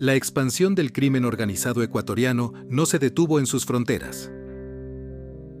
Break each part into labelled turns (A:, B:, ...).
A: La expansión del crimen organizado ecuatoriano no se detuvo en sus fronteras.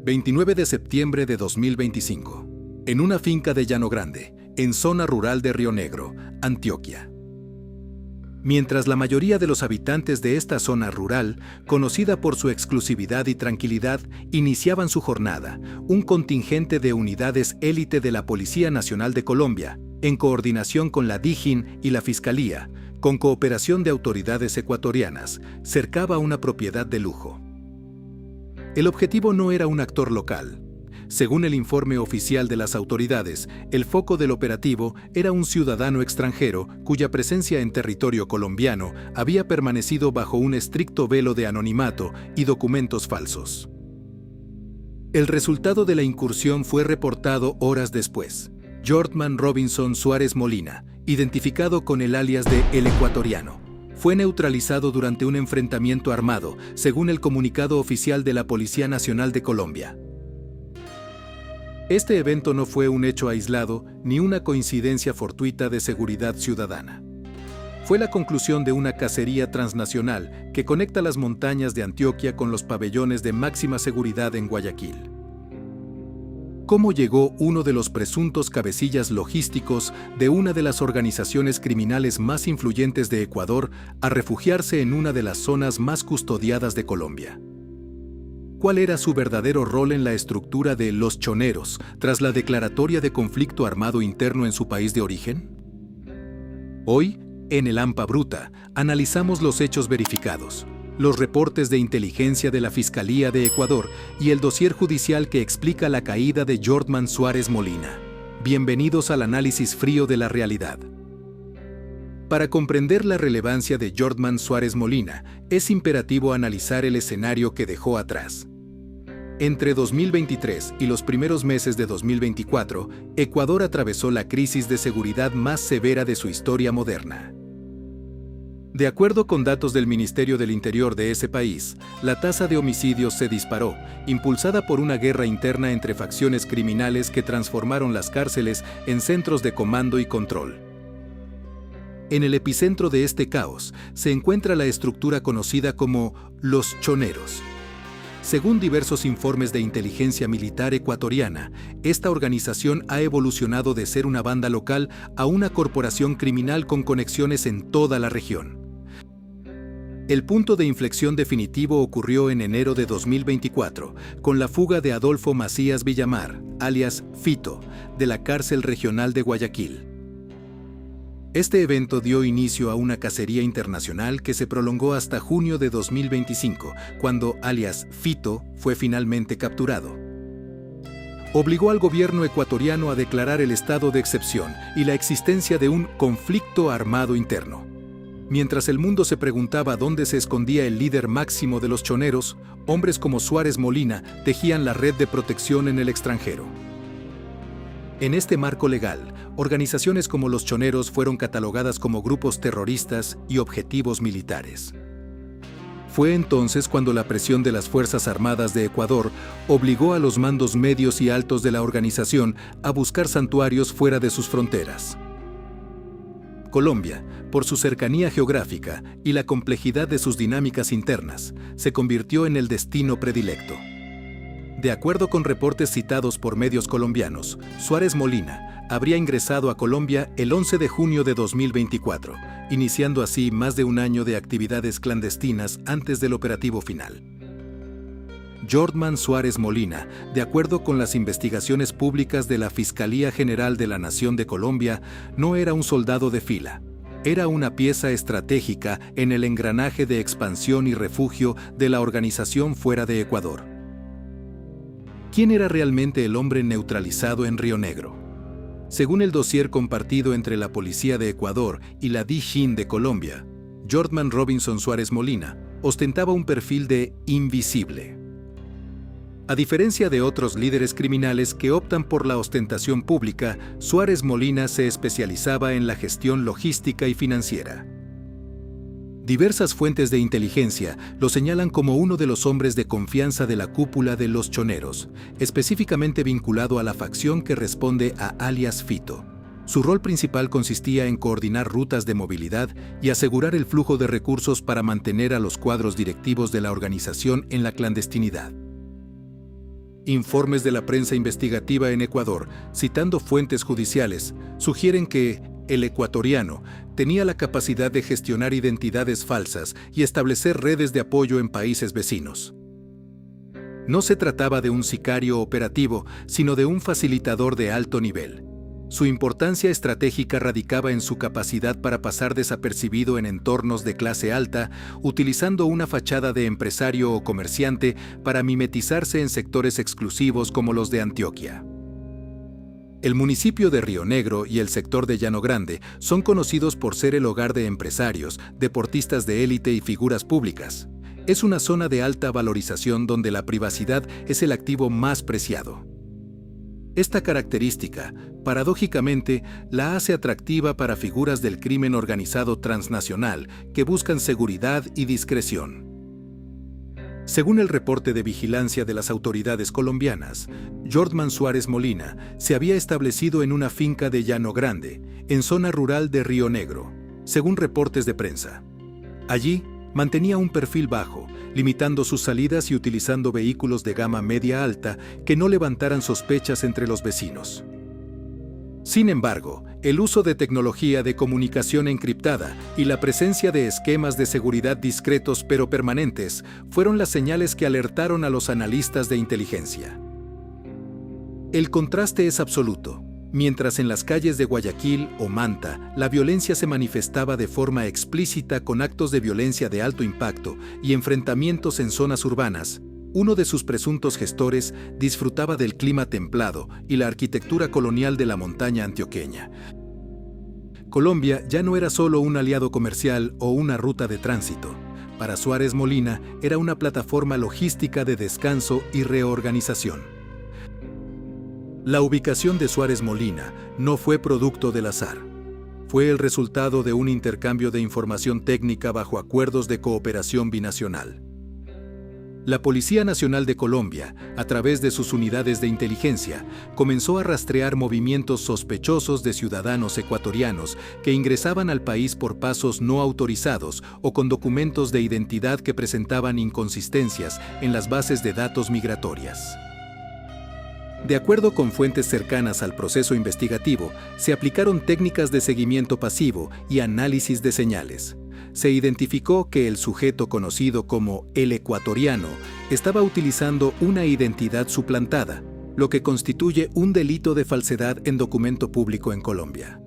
A: 29 de septiembre de 2025. En una finca de Llano Grande, en zona rural de Río Negro, Antioquia. Mientras la mayoría de los habitantes de esta zona rural, conocida por su exclusividad y tranquilidad, iniciaban su jornada, un contingente de unidades élite de la Policía Nacional de Colombia, en coordinación con la DIJÍN y la Fiscalía, con cooperación de autoridades ecuatorianas, cercaba una propiedad de lujo. El objetivo no era un actor local. Según el informe oficial de las autoridades, el foco del operativo era un ciudadano extranjero cuya presencia en territorio colombiano había permanecido bajo un estricto velo de anonimato y documentos falsos. El resultado de la incursión fue reportado horas después. Jordman Robinson Suárez Molina, identificado con el alias de El Ecuatoriano, fue neutralizado durante un enfrentamiento armado, según el comunicado oficial de la Policía Nacional de Colombia. Este evento no fue un hecho aislado ni una coincidencia fortuita de seguridad ciudadana. Fue la conclusión de una cacería transnacional que conecta las montañas de Antioquia con los pabellones de máxima seguridad en Guayaquil. ¿Cómo llegó uno de los presuntos cabecillas logísticos de una de las organizaciones criminales más influyentes de Ecuador a refugiarse en una de las zonas más custodiadas de Colombia? ¿Cuál era su verdadero rol en la estructura de Los Choneros tras la declaratoria de conflicto armado interno en su país de origen? Hoy, en el AMPA Bruta, analizamos los hechos verificados, los reportes de inteligencia de la Fiscalía de Ecuador y el dossier judicial que explica la caída de Jordman Suárez Molina. Bienvenidos al análisis frío de la realidad. Para comprender la relevancia de Jordman Suárez Molina, es imperativo analizar el escenario que dejó atrás. Entre 2023 y los primeros meses de 2024, Ecuador atravesó la crisis de seguridad más severa de su historia moderna. De acuerdo con datos del Ministerio del Interior de ese país, la tasa de homicidios se disparó, impulsada por una guerra interna entre facciones criminales que transformaron las cárceles en centros de comando y control. En el epicentro de este caos se encuentra la estructura conocida como Los Choneros. Según diversos informes de inteligencia militar ecuatoriana, esta organización ha evolucionado de ser una banda local a una corporación criminal con conexiones en toda la región. El punto de inflexión definitivo ocurrió en enero de 2024, con la fuga de Adolfo Macías Villamar, alias Fito, de la cárcel regional de Guayaquil. Este evento dio inicio a una cacería internacional que se prolongó hasta junio de 2025, cuando alias Fito fue finalmente capturado. Obligó al gobierno ecuatoriano a declarar el estado de excepción y la existencia de un conflicto armado interno. Mientras el mundo se preguntaba dónde se escondía el líder máximo de los choneros, hombres como Suárez Molina tejían la red de protección en el extranjero. En este marco legal, organizaciones como los Choneros fueron catalogadas como grupos terroristas y objetivos militares. Fue entonces cuando la presión de las Fuerzas Armadas de Ecuador obligó a los mandos medios y altos de la organización a buscar santuarios fuera de sus fronteras. Colombia, por su cercanía geográfica y la complejidad de sus dinámicas internas, se convirtió en el destino predilecto. De acuerdo con reportes citados por medios colombianos, Suárez Molina habría ingresado a Colombia el 11 de junio de 2024, iniciando así más de un año de actividades clandestinas antes del operativo final. Jordman Suárez Molina, de acuerdo con las investigaciones públicas de la Fiscalía General de la Nación de Colombia, no era un soldado de fila. Era una pieza estratégica en el engranaje de expansión y refugio de la organización fuera de Ecuador. ¿Quién era realmente el hombre neutralizado en Río Negro? Según el dossier compartido entre la Policía de Ecuador y la DIJÍN de Colombia, Jordman Robinson Suárez Molina ostentaba un perfil de invisible. A diferencia de otros líderes criminales que optan por la ostentación pública, Suárez Molina se especializaba en la gestión logística y financiera. Diversas fuentes de inteligencia lo señalan como uno de los hombres de confianza de la cúpula de Los Choneros, específicamente vinculado a la facción que responde a alias Fito. Su rol principal consistía en coordinar rutas de movilidad y asegurar el flujo de recursos para mantener a los cuadros directivos de la organización en la clandestinidad. Informes de la prensa investigativa en Ecuador, citando fuentes judiciales, sugieren que el ecuatoriano tenía la capacidad de gestionar identidades falsas y establecer redes de apoyo en países vecinos. No se trataba de un sicario operativo, sino de un facilitador de alto nivel. Su importancia estratégica radicaba en su capacidad para pasar desapercibido en entornos de clase alta, utilizando una fachada de empresario o comerciante para mimetizarse en sectores exclusivos como los de Antioquia. El municipio de Río Negro y el sector de Llano Grande son conocidos por ser el hogar de empresarios, deportistas de élite y figuras públicas. Es una zona de alta valorización donde la privacidad es el activo más preciado. Esta característica, paradójicamente, la hace atractiva para figuras del crimen organizado transnacional que buscan seguridad y discreción. Según el reporte de vigilancia de las autoridades colombianas, Jordman Suárez Molina se había establecido en una finca de Llano Grande, en zona rural de Río Negro, según reportes de prensa. Allí, mantenía un perfil bajo, limitando sus salidas y utilizando vehículos de gama media-alta que no levantaran sospechas entre los vecinos. Sin embargo, el uso de tecnología de comunicación encriptada y la presencia de esquemas de seguridad discretos pero permanentes fueron las señales que alertaron a los analistas de inteligencia. El contraste es absoluto. Mientras en las calles de Guayaquil o Manta, la violencia se manifestaba de forma explícita con actos de violencia de alto impacto y enfrentamientos en zonas urbanas, uno de sus presuntos gestores disfrutaba del clima templado y la arquitectura colonial de la montaña antioqueña. Colombia ya no era solo un aliado comercial o una ruta de tránsito. Para Suárez Molina era una plataforma logística de descanso y reorganización. La ubicación de Suárez Molina no fue producto del azar. Fue el resultado de un intercambio de información técnica bajo acuerdos de cooperación binacional. La Policía Nacional de Colombia, a través de sus unidades de inteligencia, comenzó a rastrear movimientos sospechosos de ciudadanos ecuatorianos que ingresaban al país por pasos no autorizados o con documentos de identidad que presentaban inconsistencias en las bases de datos migratorias. De acuerdo con fuentes cercanas al proceso investigativo, se aplicaron técnicas de seguimiento pasivo y análisis de señales. Se identificó que el sujeto conocido como el ecuatoriano estaba utilizando una identidad suplantada, lo que constituye un delito de falsedad en documento público en Colombia.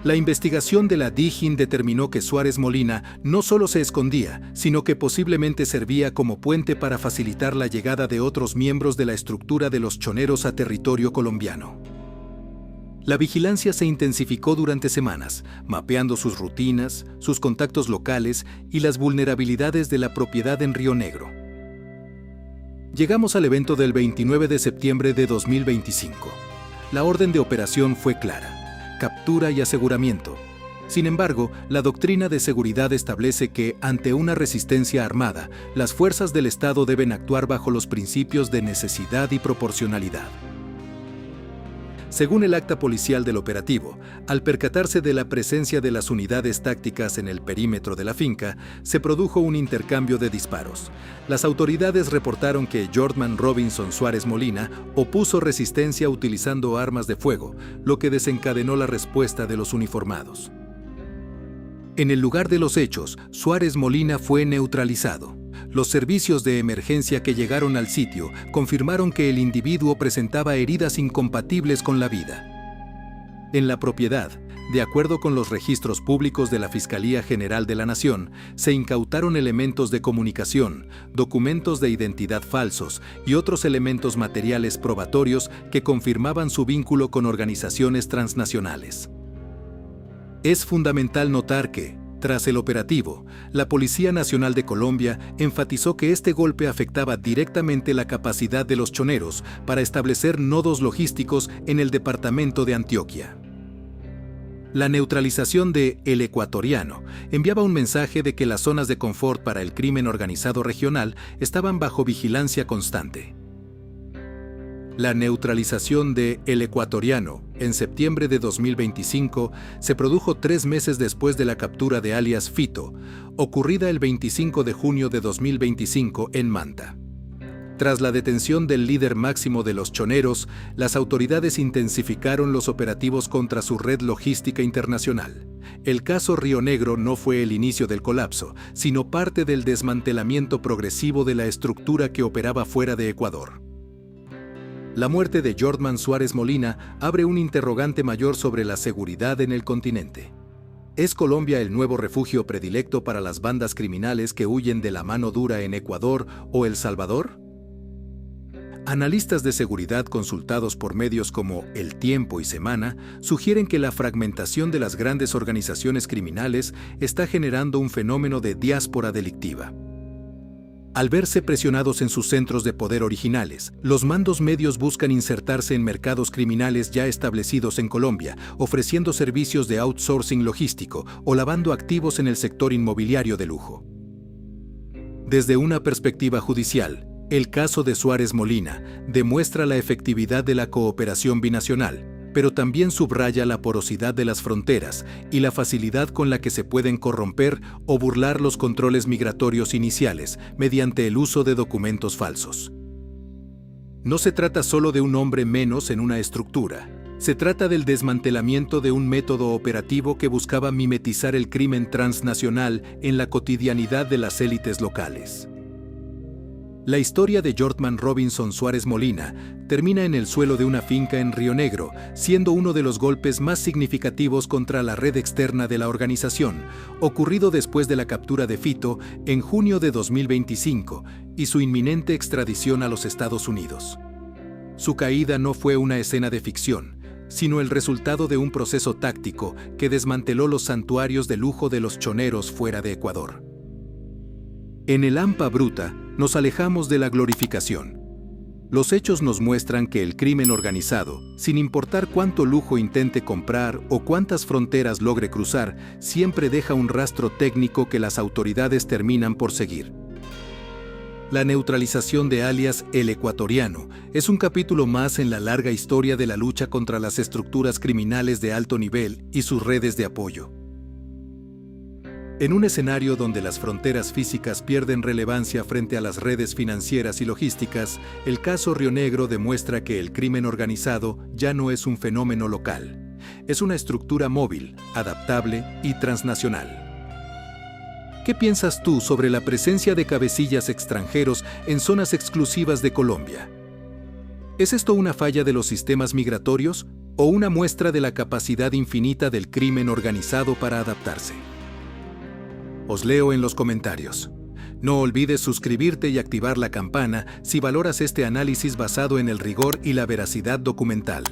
A: La investigación de la DIJÍN determinó que Suárez Molina no solo se escondía, sino que posiblemente servía como puente para facilitar la llegada de otros miembros de la estructura de los choneros a territorio colombiano. La vigilancia se intensificó durante semanas, mapeando sus rutinas, sus contactos locales y las vulnerabilidades de la propiedad en Río Negro. Llegamos al evento del 29 de septiembre de 2025. La orden de operación fue clara: captura y aseguramiento. Sin embargo, la doctrina de seguridad establece que, ante una resistencia armada, las fuerzas del Estado deben actuar bajo los principios de necesidad y proporcionalidad. Según el acta policial del operativo, al percatarse de la presencia de las unidades tácticas en el perímetro de la finca, se produjo un intercambio de disparos. Las autoridades reportaron que Jordman Robinson Suárez Molina opuso resistencia utilizando armas de fuego, lo que desencadenó la respuesta de los uniformados. En el lugar de los hechos, Suárez Molina fue neutralizado. Los servicios de emergencia que llegaron al sitio confirmaron que el individuo presentaba heridas incompatibles con la vida. En la propiedad, de acuerdo con los registros públicos de la Fiscalía General de la Nación, se incautaron elementos de comunicación, documentos de identidad falsos y otros elementos materiales probatorios que confirmaban su vínculo con organizaciones transnacionales. Es fundamental notar que, tras el operativo, la Policía Nacional de Colombia enfatizó que este golpe afectaba directamente la capacidad de los choneros para establecer nodos logísticos en el departamento de Antioquia. La neutralización de El Ecuatoriano enviaba un mensaje de que las zonas de confort para el crimen organizado regional estaban bajo vigilancia constante. La neutralización de El Ecuatoriano, en septiembre de 2025, se produjo 3 meses después de la captura de alias Fito, ocurrida el 25 de junio de 2025 en Manta. Tras la detención del líder máximo de los choneros, las autoridades intensificaron los operativos contra su red logística internacional. El caso Río Negro no fue el inicio del colapso, sino parte del desmantelamiento progresivo de la estructura que operaba fuera de Ecuador. La muerte de Jortman Suárez Molina abre un interrogante mayor sobre la seguridad en el continente. ¿Es Colombia el nuevo refugio predilecto para las bandas criminales que huyen de la mano dura en Ecuador o El Salvador? Analistas de seguridad consultados por medios como El Tiempo y Semana sugieren que la fragmentación de las grandes organizaciones criminales está generando un fenómeno de diáspora delictiva. Al verse presionados en sus centros de poder originales, los mandos medios buscan insertarse en mercados criminales ya establecidos en Colombia, ofreciendo servicios de outsourcing logístico o lavando activos en el sector inmobiliario de lujo. Desde una perspectiva judicial, el caso de Suárez Molina demuestra la efectividad de la cooperación binacional, pero también subraya la porosidad de las fronteras y la facilidad con la que se pueden corromper o burlar los controles migratorios iniciales mediante el uso de documentos falsos. No se trata solo de un hombre menos en una estructura. Se trata del desmantelamiento de un método operativo que buscaba mimetizar el crimen transnacional en la cotidianidad de las élites locales. La historia de Jortman Robinson Suárez Molina termina en el suelo de una finca en Río Negro, siendo uno de los golpes más significativos contra la red externa de la organización, ocurrido después de la captura de Fito en junio de 2025 y su inminente extradición a los Estados Unidos. Su caída no fue una escena de ficción, sino el resultado de un proceso táctico que desmanteló los santuarios de lujo de los choneros fuera de Ecuador. En el hampa bruta, nos alejamos de la glorificación. Los hechos nos muestran que el crimen organizado, sin importar cuánto lujo intente comprar o cuántas fronteras logre cruzar, siempre deja un rastro técnico que las autoridades terminan por seguir. La neutralización de alias El Ecuatoriano es un capítulo más en la larga historia de la lucha contra las estructuras criminales de alto nivel y sus redes de apoyo. En un escenario donde las fronteras físicas pierden relevancia frente a las redes financieras y logísticas, el caso Río Negro demuestra que el crimen organizado ya no es un fenómeno local. Es una estructura móvil, adaptable y transnacional. ¿Qué piensas tú sobre la presencia de cabecillas extranjeros en zonas exclusivas de Colombia? ¿Es esto una falla de los sistemas migratorios o una muestra de la capacidad infinita del crimen organizado para adaptarse? Os leo en los comentarios. No olvides suscribirte y activar la campana si valoras este análisis basado en el rigor y la veracidad documental.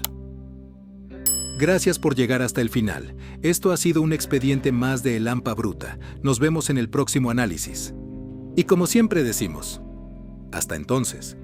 A: Gracias por llegar hasta el final. Esto ha sido un expediente más de El Hampa Bruta. Nos vemos en el próximo análisis. Y como siempre decimos, hasta entonces.